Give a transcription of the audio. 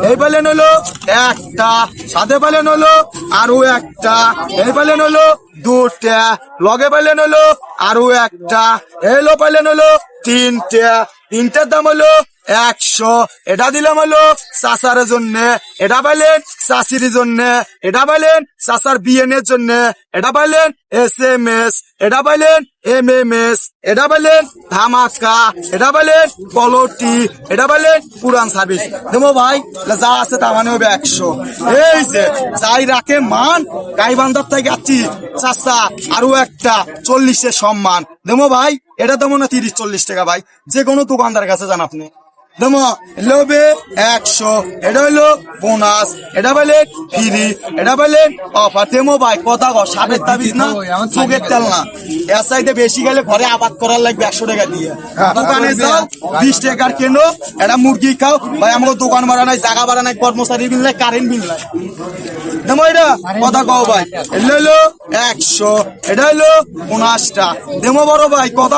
এই পাইলেন হলো একটা, সাথে পাইলেন হলো আরো একটা, এই পাইলেন হলো দুটা, লগে পাইলেন হলো আরো একটা, এলো পাইলেন হলো তিনটা, তিনটার দাম হলো 100। এটা দিলাম হলো চাচার জন্য, এটা পাইলেন চাচির জন্য, এটা পাইলেন চাচার বিয়েনের জন্য, এটা পাইলেন SMS, এটা পাইলেন MMS, এটা পাইলেন ধামাকা, এটা পাইলেন কলটি, এটা পাইলেন পুরান সার্ভিস। দেবো ভাই যা আছে তা মানে হবে 100। এই যে যাই রাখে মান, গাইবান্ধার থেকে যাচ্ছি চাচা আরো একটা 40-এর সম্মান দেবো ভাই। এটা দেবো না 30-40 টাকা ভাই, যে কোনো দোকানদার কাছে যান আপনি দেবো লবে 100। এটা হইলো বোনাস, এটা পাইলেন ফ্রি, এটা পাইলেন অফার। দেবো ভাই কথা কর, সাবের তাবিজ না চোখের তেল না, এর চাইতে বেশি গেলে ঘরে আবাদ করার লাগবে 100 টাকা দিয়ে। দোকানে যাও 20 টাকার কেনো, এটা মুরগি খাও ভাই। আমাকে দোকান ভাড়া নাই, জায়গা ভাড়া নাই, কর্মচারী বিল নাই, কারেন্ট বিল নাই। দেবো এটা কথা কও ভাই। এটা হইলো 100, এটা হইলো 50টা দেবো বড় ভাই কথা।